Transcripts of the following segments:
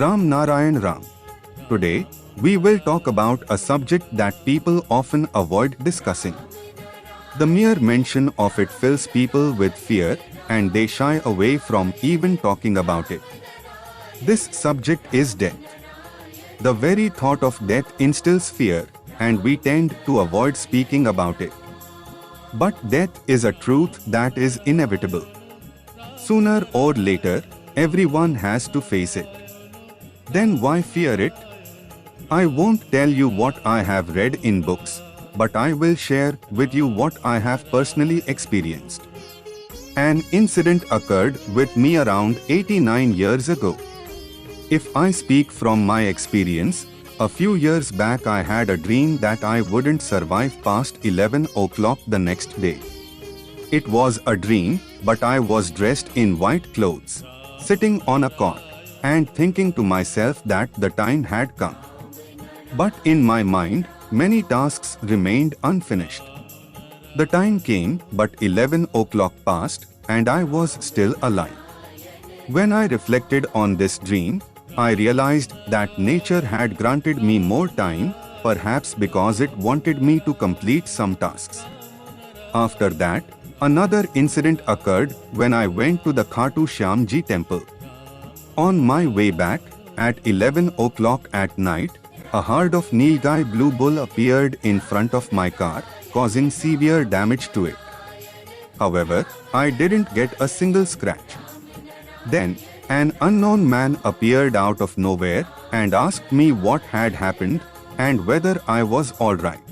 Ram Narayan Ram. Today, we will talk about a subject that people often avoid discussing. The mere mention of it fills people with fear, and they shy away from even talking about it. This subject is death. The very thought of death instills fear, and we tend to avoid speaking about it. But death is a truth that is inevitable. Sooner or later, everyone has to face it. Then why fear it? I won't tell you what I have read in books, but I will share with you what I have personally experienced. An incident occurred with me around 89 years ago. If I speak from my experience, a few years back I had a dream that I wouldn't survive past 11 o'clock the next day. It was a dream, but I was dressed in white clothes, sitting on a cot, and thinking to myself that the time had come. But in my mind, many tasks remained unfinished. The time came, but 11 o'clock passed, and I was still alive. When I reflected on this dream, I realized that nature had granted me more time, perhaps because it wanted me to complete some tasks. After that, another incident occurred when I went to the Khatu Shyamji temple. On my way back, at 11 o'clock at night, a herd of Nilgai blue bull appeared in front of my car, causing severe damage to it. However, I didn't get a single scratch. Then, an unknown man appeared out of nowhere and asked me what had happened and whether I was alright.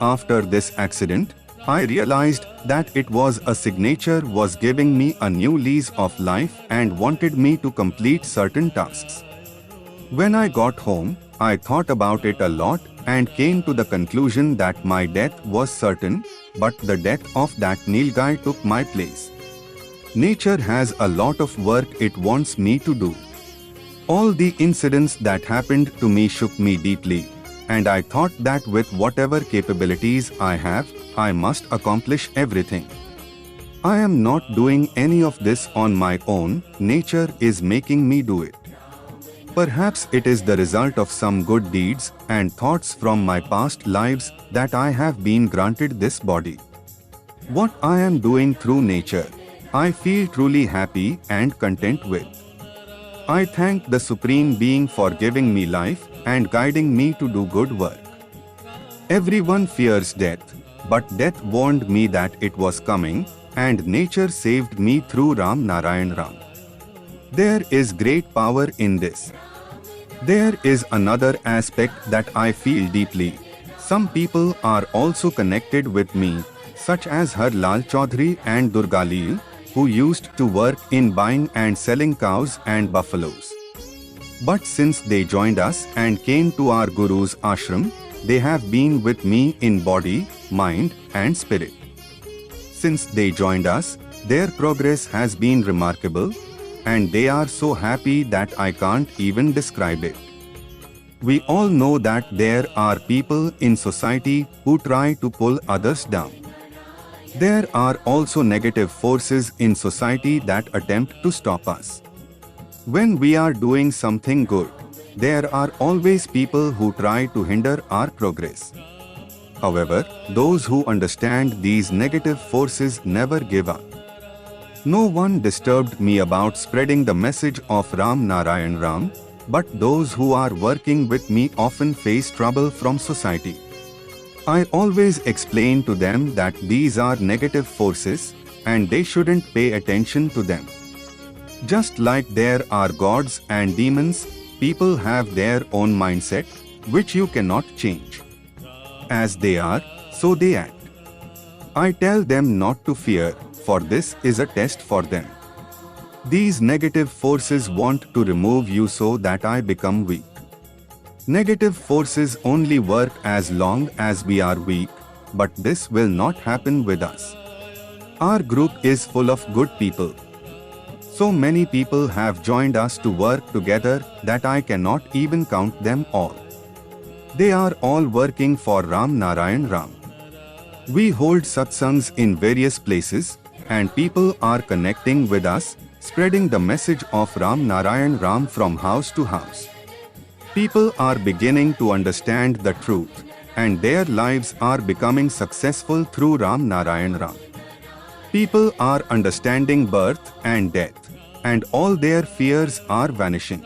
After this accident, I realized that it was a signature was giving me a new lease of life and wanted me to complete certain tasks. When I got home, I thought about it a lot and came to the conclusion that my death was certain, but the death of that Nilgai took my place. Nature has a lot of work it wants me to do. All the incidents that happened to me shook me deeply, and I thought that with whatever capabilities I have, I must accomplish everything. I am not doing any of this on my own, nature is making me do it. Perhaps it is the result of some good deeds and thoughts from my past lives that I have been granted this body. What I am doing through nature, I feel truly happy and content with. I thank the Supreme Being for giving me life and guiding me to do good work. Everyone fears death, but death warned me that it was coming, and nature saved me through Ram Narayan Ram. There is great power in this. There is another aspect that I feel deeply. Some people are also connected with me, such as Har Lal Chaudhary and Durgalil, who used to work in buying and selling cows and buffaloes. But since they joined us and came to our Guru's ashram, they have been with me in body, mind, and spirit. Since they joined us, their progress has been remarkable, and they are so happy that I can't even describe it. We all know that there are people in society who try to pull others down. There are also negative forces in society that attempt to stop us. When we are doing something good, there are always people who try to hinder our progress. However, those who understand these negative forces never give up. No one disturbed me about spreading the message of Ram Narayan Ram, but those who are working with me often face trouble from society. I always explain to them that these are negative forces and they shouldn't pay attention to them. Just like there are gods and demons, people have their own mindset, which you cannot change. As they are, so they act. I tell them not to fear, for this is a test for them. These negative forces want to remove you so that I become weak. Negative forces only work as long as we are weak, but this will not happen with us. Our group is full of good people. So many people have joined us to work together that I cannot even count them all. They are all working for Ram Narayan Ram. We hold satsangs in various places, and people are connecting with us, spreading the message of Ram Narayan Ram from house to house. People are beginning to understand the truth, and their lives are becoming successful through Ram Narayan Ram. People are understanding birth and death, and all their fears are vanishing.